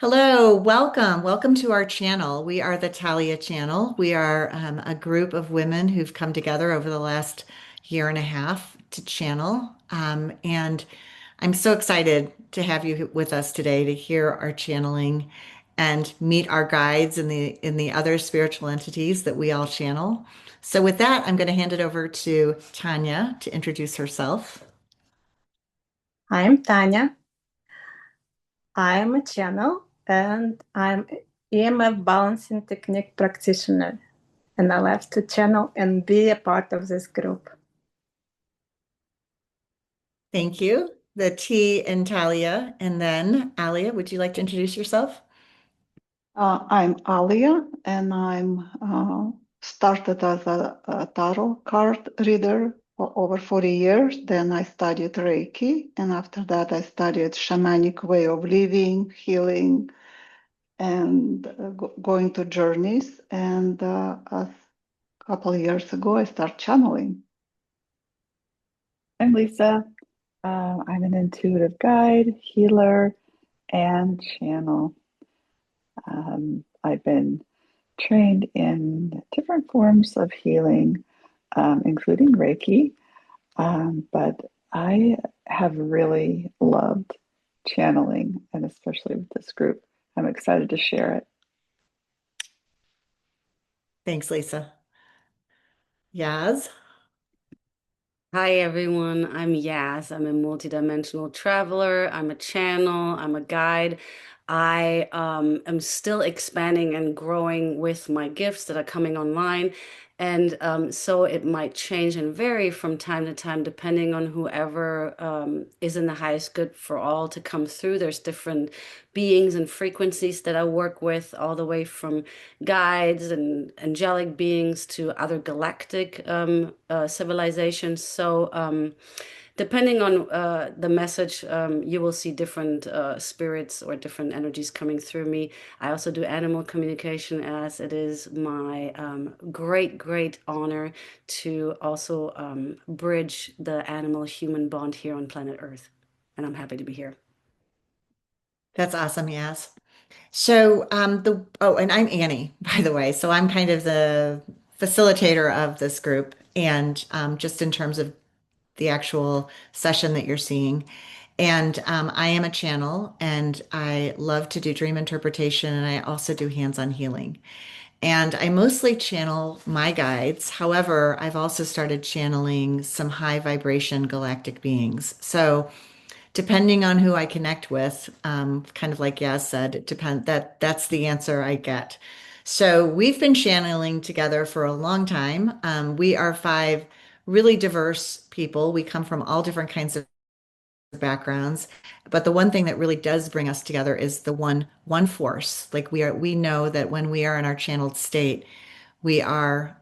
Hello, welcome. Welcome to our channel. We are the Talia channel. We are a group of women who've come together over the last year and a half to channel. And I'm so excited to have you with us today to hear our channeling and meet our guides in the other spiritual entities that we all channel. So with that, I'm going to hand it over to Tanya to introduce herself. I'm Tanya. I'm a channel and I'm EMF balancing technique practitioner. And I love to channel and be a part of this group. Thank you. The T in Talia. And then Alia, would you like to introduce yourself? I'm Alia, and I'm started as a tarot card reader for over 40 years. Then I studied Reiki, and after that I studied shamanic way of living, healing, and going to journeys. And a couple of years ago, I started channeling. I'm Lisa. I'm an intuitive guide, healer, and channel. I've been trained in different forms of healing, including Reiki, but I have really loved channeling, and especially with this group. I'm excited to share it. Thanks, Lisa. Yaz. Hi everyone, I'm Yaz. I'm a multidimensional traveler. I'm a channel. I'm a guide. I am still expanding and growing with my gifts that are coming online. And so it might change and vary from time to time, depending on whoever is in the highest good for all to come through. There's different beings and frequencies that I work with, all the way from guides and angelic beings to other galactic civilizations. So, depending on the message, you will see different spirits or different energies coming through me. I also do animal communication, as it is my great honor to also bridge the animal-human bond here on planet Earth. And I'm happy to be here. That's awesome, Yaz. So and I'm Annie, by the way. So I'm kind of the facilitator of this group, and just in terms of the actual session that you're seeing. And I am a channel, and I love to do dream interpretation, and I also do hands-on healing. And I mostly channel my guides. However, I've also started channeling some high vibration galactic beings. So depending on who I connect with, kind of like Yaz said, that's the answer I get. So we've been channeling together for a long time. We are five really diverse people. We come from all different kinds of backgrounds, but the one thing that really does bring us together is the one force. Like we know that when we are in our channeled state, we are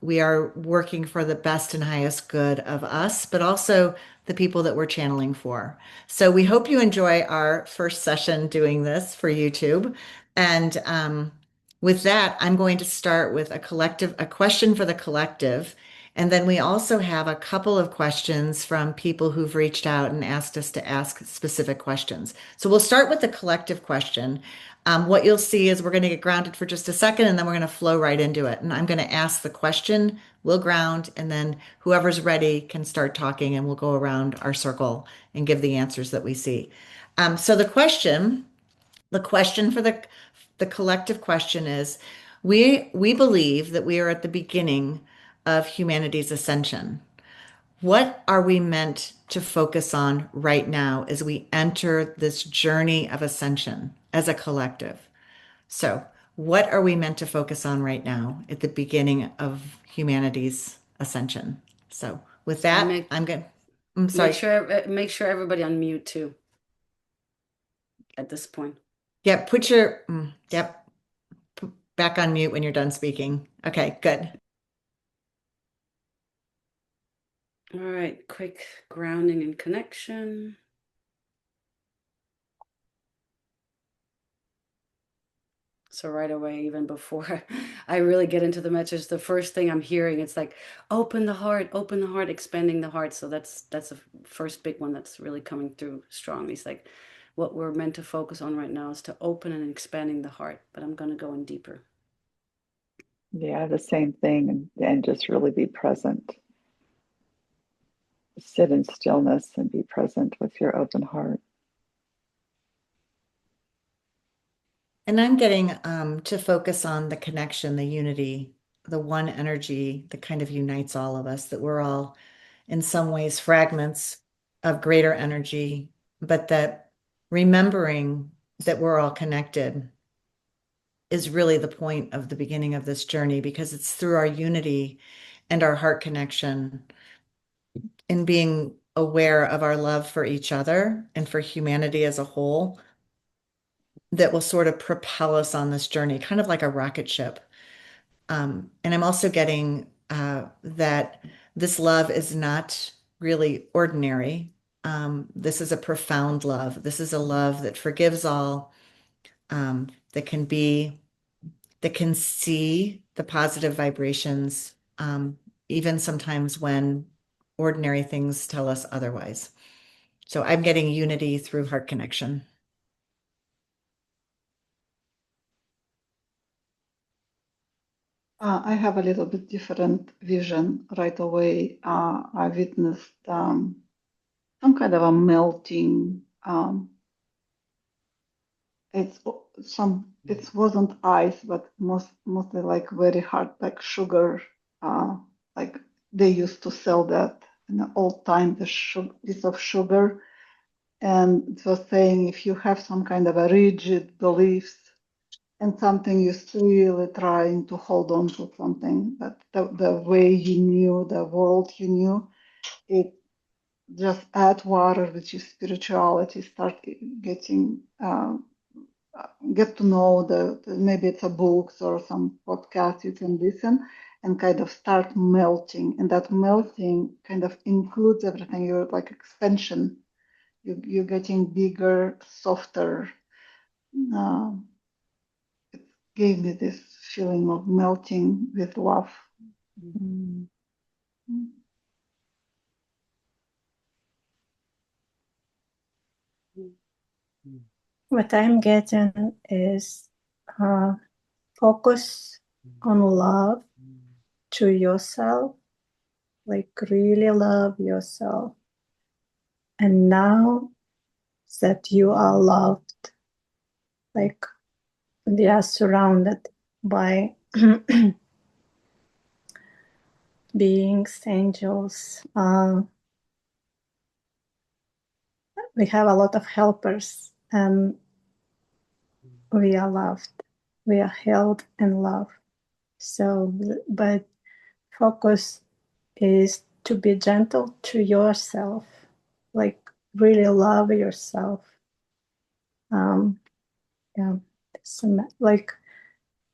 working for the best and highest good of us, but also the people that we're channeling for. So we hope you enjoy our first session doing this for YouTube. And with that, I'm going to start with a question for the collective. And then we also have a couple of questions from people who've reached out and asked us to ask specific questions. So we'll start with the collective question. What you'll see is we're going to get grounded for just a second, and then we're going to flow right into it. And I'm going to ask the question, we'll ground, and then whoever's ready can start talking, and we'll go around our circle and give the answers that we see. So the question for the collective question is, we believe that we are at the beginning of humanity's ascension. What are we meant to focus on right now as we enter this journey of ascension as a collective? So, what are we meant to focus on right now at the beginning of humanity's ascension? So, with And that, make I'm good. I'm sorry. make sure everybody unmute too at this point. Yep, yep, back on mute when you're done speaking. Okay, good. All right, quick grounding and connection. So right away, even before I really get into the message, the first thing I'm hearing, it's like, open the heart, expanding the heart. So that's the first big one that's really coming through strong. It's like, what we're meant to focus on right now is to open and expanding the heart, but I'm going to go in deeper. Yeah, the same thing, and just really be present. Sit in stillness and be present with your open heart. And I'm getting to focus on the connection, the unity, the one energy that kind of unites all of us, that we're all in some ways fragments of greater energy, but that remembering that we're all connected is really the point of the beginning of this journey, because it's through our unity and our heart connection and being aware of our love for each other and for humanity as a whole that will sort of propel us on this journey, kind of like a rocket ship. And I'm also getting that this love is not really ordinary. This is a profound love. This is a love that forgives all, that can be, that can see the positive vibrations, even sometimes when ordinary things tell us otherwise. So I'm getting unity through heart connection. I have a little bit different vision right away. I witnessed some kind of a melting. It wasn't ice, but mostly like very hard, like sugar. Like they used to sell that in the old time, the piece of sugar, and it was saying if you have some kind of a rigid beliefs and something you're really trying to hold on to something, but the way you knew the world you knew, it just add water, which is spirituality, start getting get to know maybe it's a books or some podcast you can listen and kind of start melting, and that melting kind of includes everything. You're like expansion, you're getting bigger, softer. uh, it gave me this feeling of melting with love. Mm. What I'm getting is focus on love to yourself, like really love yourself. And now that you are loved, like we are surrounded by beings, angels. We have a lot of helpers, and we are loved. We are held in love. So, but focus is to be gentle to yourself, like really love yourself. Yeah, like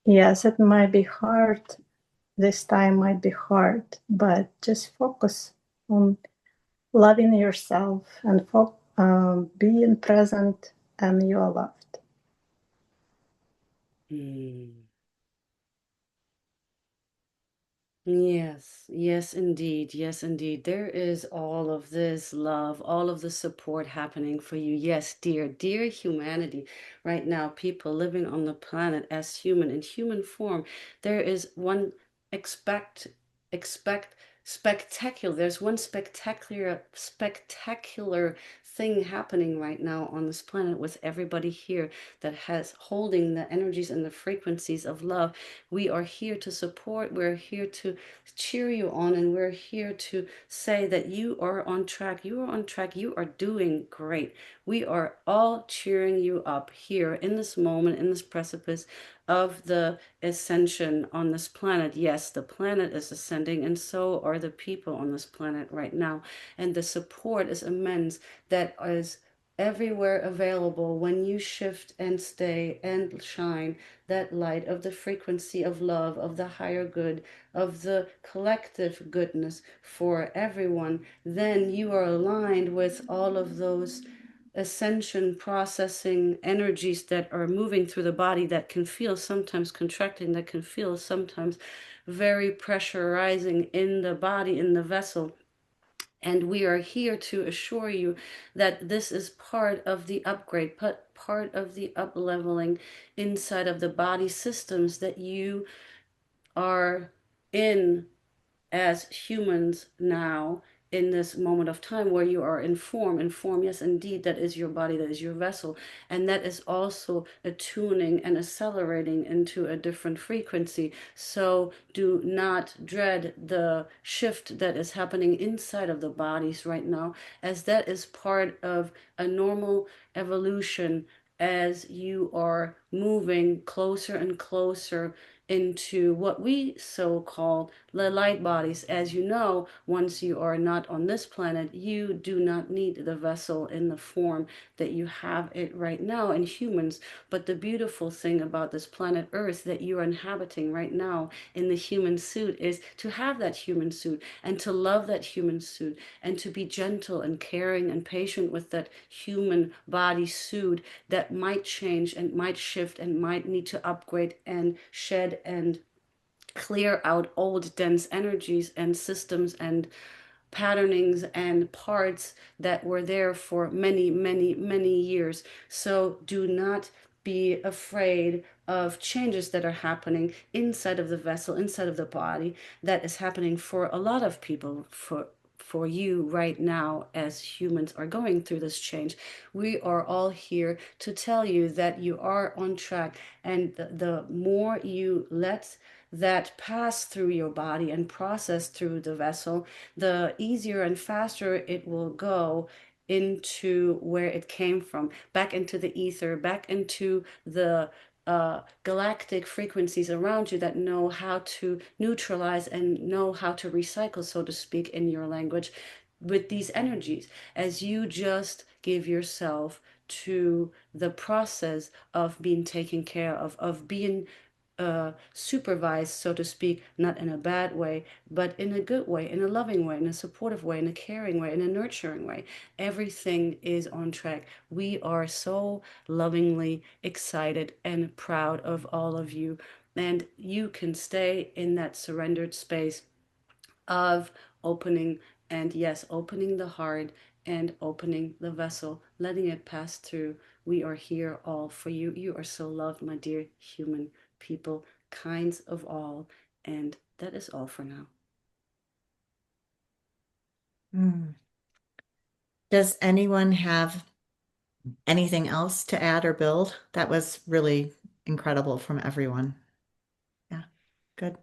yes, it might be hard. This time might be hard, but just focus on loving yourself and being present, and you are loved. Yes, yes, indeed. Yes, indeed. There is all of this love, all of the support happening for you. Yes, dear humanity. Right now, people living on the planet as human, in human form, there is one expect spectacular. There's one spectacular thing happening right now on this planet with everybody here that has holding the energies and the frequencies of love. We are here to support, we're here to cheer you on, and we're here to say that you are on track. You are on track. You are doing great. We are all cheering you up here in this moment, in this precipice of the ascension on this planet. Yes, the planet is ascending, and so are the people on this planet right now. And the support is immense that is everywhere available when you shift and stay and shine that light of the frequency of love, of the higher good, of the collective goodness for everyone. Then you are aligned with all of those ascension processing energies that are moving through the body, that can feel sometimes contracting, that can feel sometimes very pressurizing in the body, in the vessel. And we are here to assure you that this is part of the upgrade, part of the up leveling inside of the body systems that you are in as humans now, in this moment of time where you are in form, yes, indeed, that is your body, that is your vessel, and that is also attuning and accelerating into a different frequency. So do not dread the shift that is happening inside of the bodies right now, as that is part of a normal evolution as you are moving closer and closer into what we so call the light bodies. As you know, once you are not on this planet, you do not need the vessel in the form that you have it right now in humans. But the beautiful thing about this planet Earth that you are inhabiting right now in the human suit is to have that human suit and to love that human suit and to be gentle and caring and patient with that human body suit that might change and might shift and might need to upgrade and shed and clear out old dense energies and systems and patternings and parts that were there for many, many, many years. So do not be afraid of changes that are happening inside of the vessel, inside of the body, that is happening for a lot of people, for you right now as humans are going through this change. We are all here to tell you that you are on track, and the more you let that pass through your body and process through the vessel, the easier and faster it will go into where it came from, back into the ether, back into the galactic frequencies around you that know how to neutralize and know how to recycle, so to speak, in your language, with these energies, as you just give yourself to the process of being taken care of being supervised, so to speak, not in a bad way, but in a good way, in a loving way, in a supportive way, in a caring way, in a nurturing way. Everything is on track. We are so lovingly excited and proud of all of you. And you can stay in that surrendered space of opening, and yes, opening the heart and opening the vessel, letting it pass through. We are here all for you. You are so loved, my dear human people, kinds of all. And that is all for now. Mm. Does anyone have anything else to add or build? That was really incredible from everyone. Yeah, good.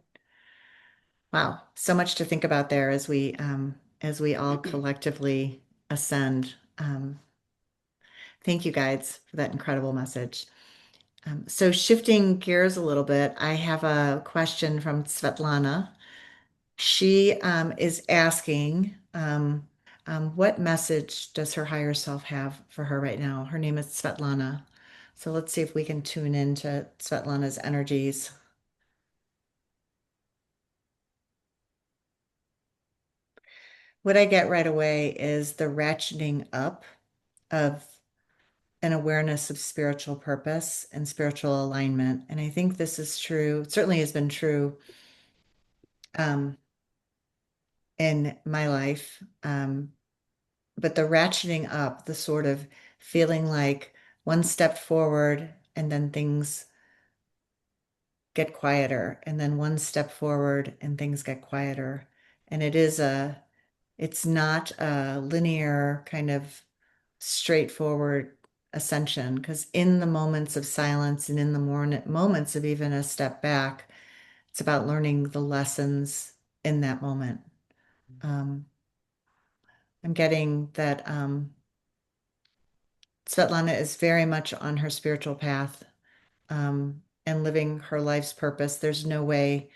Wow, so much to think about there as we all collectively ascend. Thank you guys for that incredible message. So shifting gears a little bit, I have a question from Svetlana. She is asking, what message does her higher self have for her right now? Her name is Svetlana. So let's see if we can tune into Svetlana's energies. What I get right away is the ratcheting up of an awareness of spiritual purpose and spiritual alignment. And I think this is true, certainly has been true um, in my life. But the ratcheting up, the sort of feeling like one step forward and then things get quieter, and then one step forward and things get quieter. And it's not a linear kind of straightforward ascension, because in the moments of silence and in the moments of even a step back, it's about learning the lessons in that moment. I'm getting that Svetlana is very much on her spiritual path and living her life's purpose. There's no way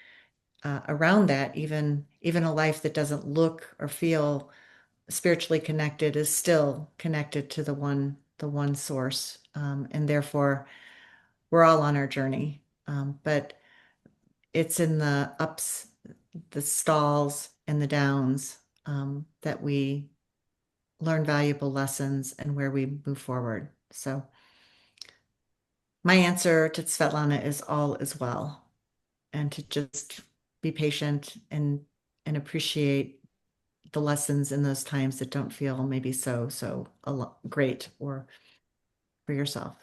around that. Even a life that doesn't look or feel spiritually connected is still connected to the one source, and therefore we're all on our journey. But it's in the ups, the stalls, and the downs that we learn valuable lessons and where we move forward. So my answer to Svetlana is all is well, and to just be patient and appreciate the lessons in those times that don't feel maybe so great or for yourself.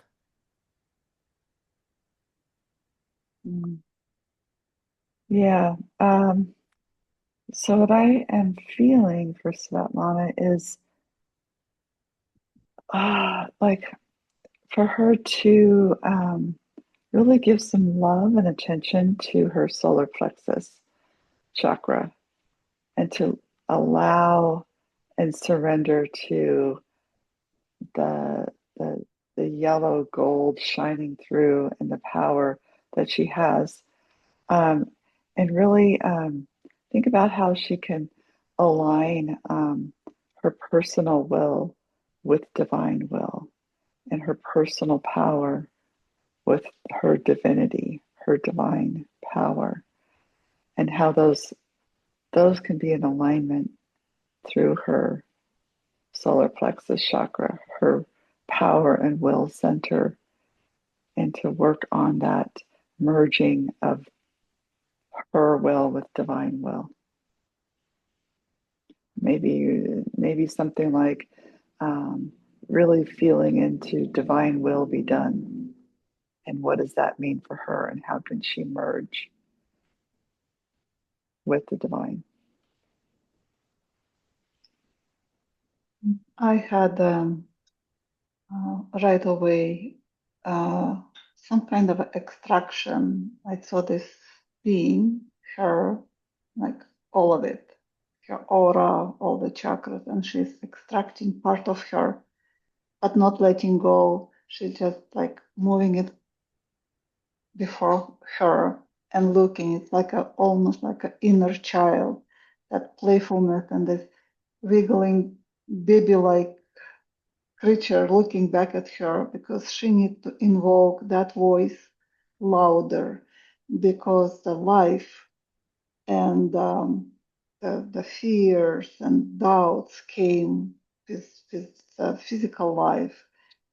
Yeah. So what I am feeling for Svetlana is like for her to really give some love and attention to her solar plexus chakra and to allow and surrender to the, the, the yellow gold shining through and the power that she has. And really think about how she can align her personal will with divine will and her personal power with her divinity, her divine power, and how those can be in alignment through her solar plexus chakra, her power and will center, and to work on that merging of her will with divine will. Maybe something like really feeling into divine will be done, and what does that mean for her, and how can she merge with the divine? I had right away some kind of extraction. I saw this being, her, like all of it, her aura, all the chakras, and she's extracting part of her, but not letting go. She's just like moving it before her and looking. It's like almost like an inner child, that playfulness and this wiggling baby-like creature looking back at her, because she needs to invoke that voice louder, because the life and the fears and doubts came with physical life,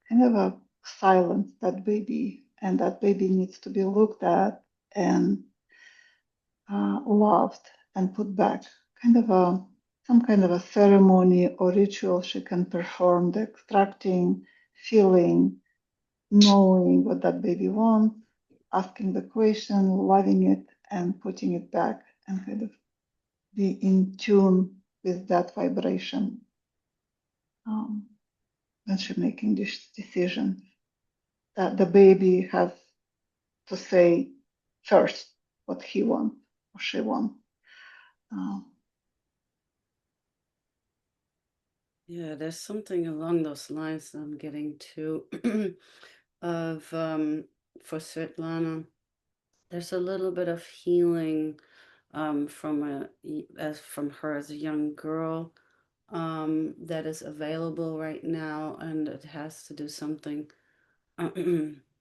kind of silence that baby, and that baby needs to be looked at and loved and put back. Kind of some kind of a ceremony or ritual she can perform, the extracting, feeling, knowing what that baby wants, asking the question, loving it, and putting it back, and kind of be in tune with that vibration when she's making this decision. That the baby has to say first what he wants or she wants. Yeah, there's something along those lines that I'm getting to of for Svetlana. There's a little bit of healing from her as a young girl that is available right now, and it has to do something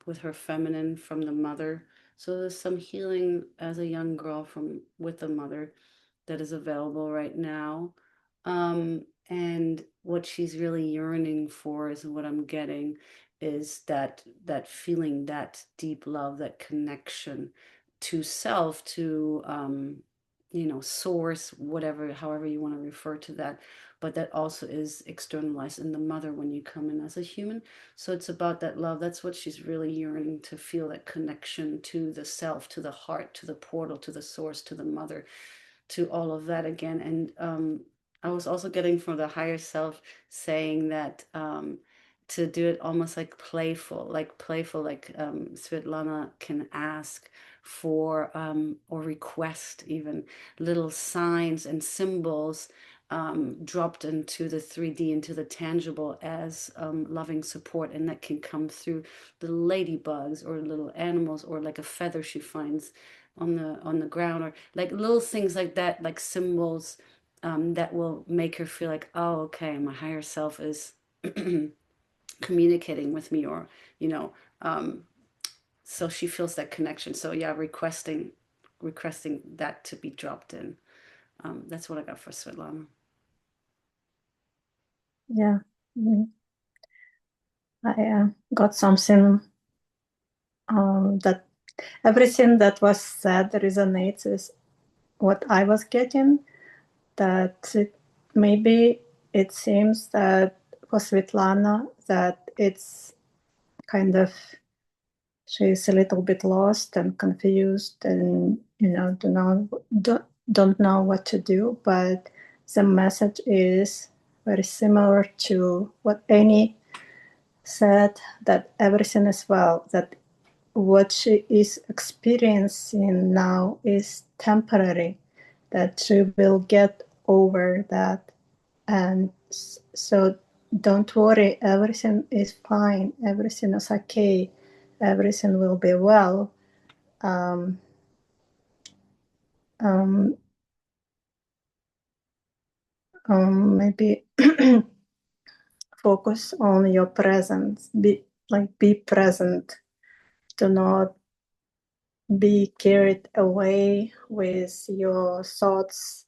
with her feminine from the mother. So there's some healing as a young girl from with the mother that is available right now. And what she's really yearning for is what I'm getting is that feeling, that deep love, that connection to self, to source, whatever, however you want to refer to that, but that also is externalized in the mother when you come in as a human. So it's about that love. That's what she's really yearning to feel, that connection to the self, to the heart, to the portal, to the source, to the mother, to all of that again. And I was also getting from the higher self saying that to do it almost like playful, like Svetlana can ask for or request even little signs and symbols dropped into the 3D, into the tangible as loving support, and that can come through the ladybugs or little animals or like a feather she finds on the ground, or like little things like that, like symbols that will make her feel like, oh, okay, my higher self is communicating with me, or you know, um, so she feels that connection. So yeah, requesting that to be dropped in. That's what I got for Svetlana. Yeah. I got something that everything that was said resonates with what I was getting. That maybe it seems that for Svetlana that it's kind of she's a little bit lost and confused and don't know what to do, but the message is very similar to what Annie said, that everything is well, that what she is experiencing now is temporary, that she will get over that. And so don't worry, everything is fine, everything is okay, everything will be well. Maybe focus on your presence, be present, do not be carried away with your thoughts.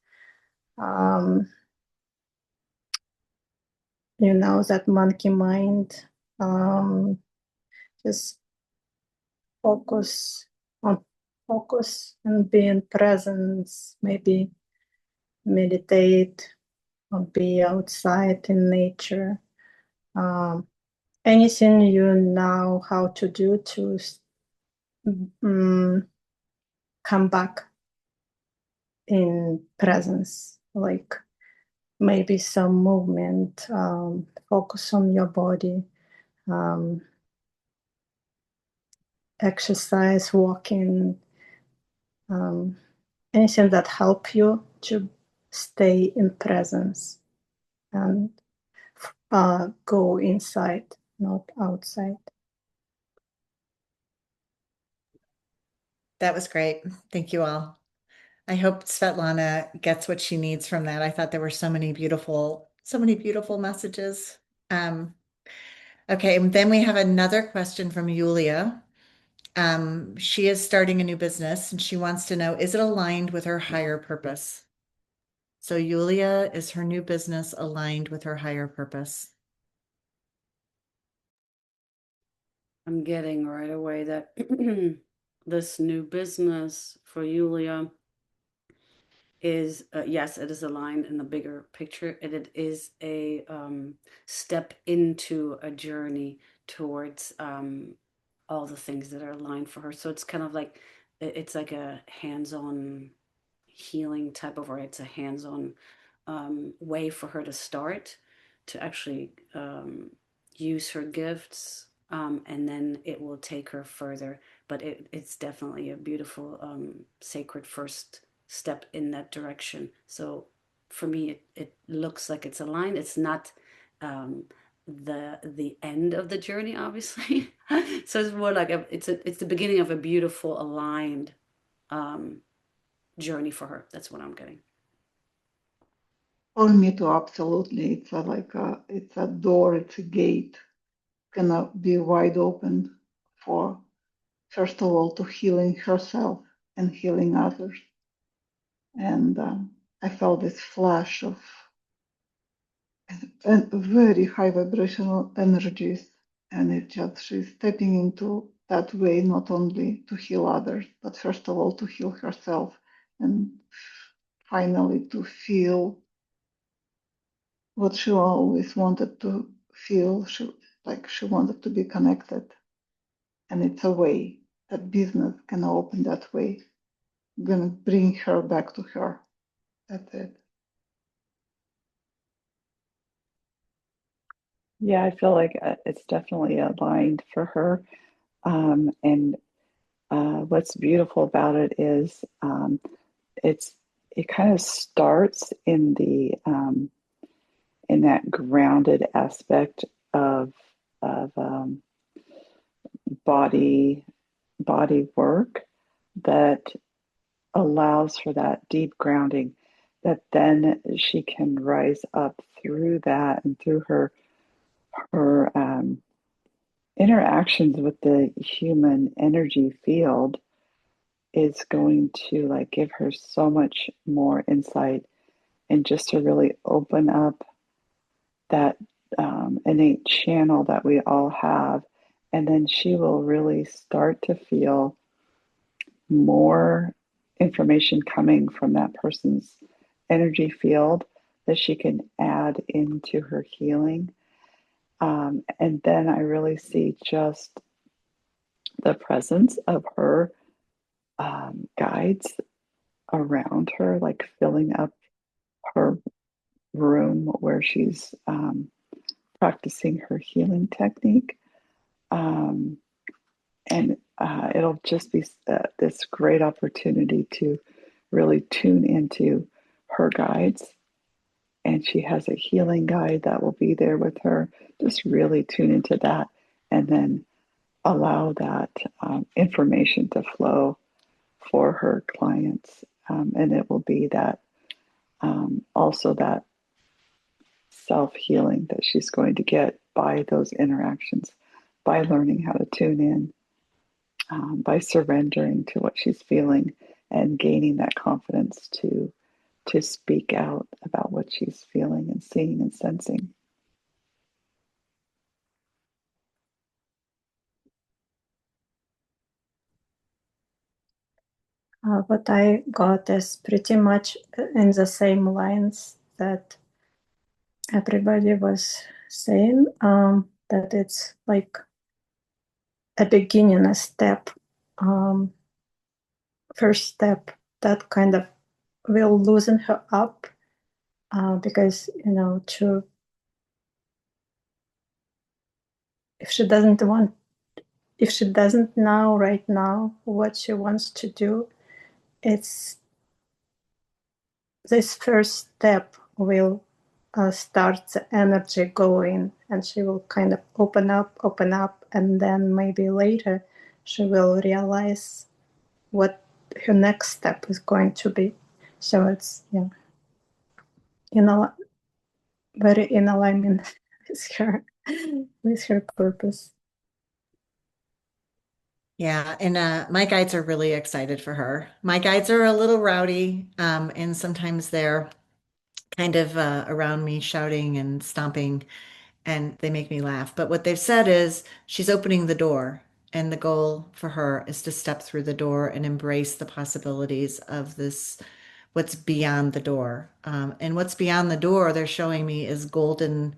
That monkey mind. Just focus and be in presence. Maybe meditate or be outside in nature. Anything you know how to do to come back in presence, like maybe some movement, focus on your body, exercise, walking, anything that help you to stay in presence and go inside, not outside. That was great. Thank you all. I hope Svetlana gets what she needs from that. I thought there were so many beautiful messages. Okay, and then we have another question from Yulia. She is starting a new business and she wants to know, is it aligned with her higher purpose? So Yulia, is her new business aligned with her higher purpose? I'm getting right away that this new business for Yulia is, yes, it is aligned in the bigger picture, and it is a step into a journey towards all the things that are aligned for her. So it's kind of like, it's like a hands-on healing type of, or it's a hands-on way for her to start to actually use her gifts, and then it will take her further. But it's definitely a beautiful, sacred first step in that direction. So for me, it looks like it's aligned. It's not the end of the journey, obviously. So it's more like it's the beginning of a beautiful aligned journey for her. That's what I'm getting. For me too, absolutely. It's a door, it's a gate, gonna be wide open for, first of all, to healing herself and healing others. And I felt this flash of very high vibrational energies, and she's stepping into that way, not only to heal others, but first of all to heal herself, and finally to feel what she always wanted to feel. She wanted to be connected, and it's a way that business can open that way. I'm gonna bring her back to her. That's it. Yeah, I feel like it's definitely aligned for her. And what's beautiful about it is it kind of starts in that grounded aspect of body work that allows for that deep grounding, that then she can rise up through that and through her interactions with the human energy field is going to like give her so much more insight, and just to really open up that innate channel that we all have. And then she will really start to feel more information coming from that person's energy field that she can add into her healing. And then I really see just the presence of her guides around her, like filling up her room where she's practicing her healing technique. Um, and it'll just be this great opportunity to really tune into her guides. And she has a healing guide that will be there with her. Just really tune into that and then allow that information to flow for her clients. And it will be that also that self healing that she's going to get by those interactions, by learning how to tune in, by surrendering to what she's feeling and gaining that confidence to speak out about what she's feeling and seeing and sensing. What I got is pretty much in the same lines that everybody was saying, that it's like a beginning, a step, first step that kind of will loosen her up, because, if she doesn't want, if she doesn't know right now what she wants to do, it's this first step will start the energy going, and she will kind of open up, and then maybe later she will realize what her next step is going to be. So it's very in alignment with her purpose. Yeah, and my guides are really excited for her. My guides are a little rowdy, and sometimes they're kind of around me shouting and stomping, and they make me laugh. But what they've said is she's opening the door, and the goal for her is to step through the door and embrace the possibilities of this, what's beyond the door. And what's beyond the door, they're showing me is golden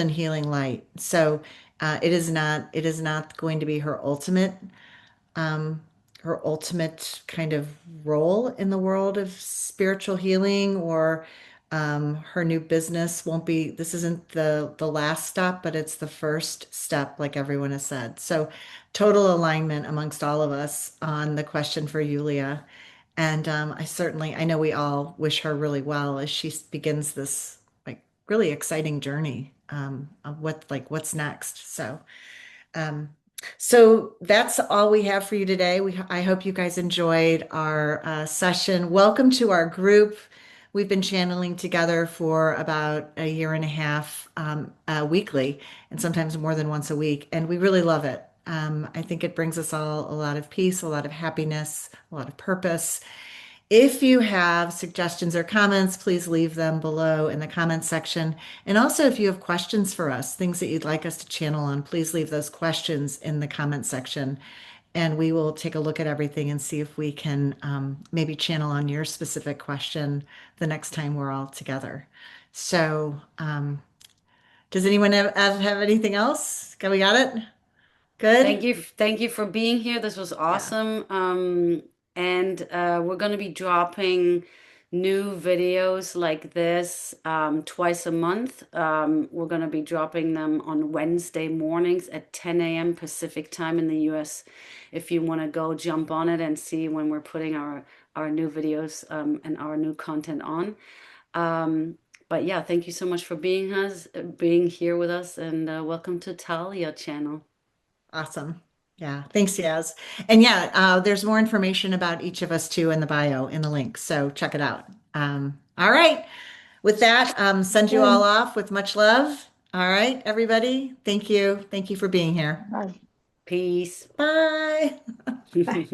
healing light. So it is not going to be um, her ultimate kind of role in the world of spiritual healing, or her new business won't be, this isn't the last step, but it's the first step, like everyone has said. So total alignment amongst all of us on the question for Yulia. And I know we all wish her really well as she begins this like really exciting journey of what's next. Um, so that's all we have for you today. I hope you guys enjoyed our session. Welcome to our group. We've been channeling together for about a year and a half, weekly, and sometimes more than once a week, and we really love it. I think it brings us all a lot of peace, a lot of happiness, a lot of purpose. If you have suggestions or comments, please leave them below in the comments section. And also, if you have questions for us, things that you'd like us to channel on, please leave those questions in the comments section. And we will take a look at everything and see if we can maybe channel on your specific question the next time we're all together. So, does anyone have anything else? We got it? Good? Thank you for being here. This was Yeah. awesome. And we're going to be dropping new videos like this twice a month. We're going to be dropping them on Wednesday mornings at 10 a.m. Pacific time in the US. If you want to go jump on it and see when we're putting our new videos and our new content on. But yeah, thank you so much for being here with us, and welcome to Talia channel. Awesome. Yeah. Thanks, Yaz. And yeah, there's more information about each of us too in the bio in the link. So check it out. All right. With that, send you all Okay. off with much love. All right, everybody. Thank you. Thank you for being here. Bye. Peace. Bye. Bye.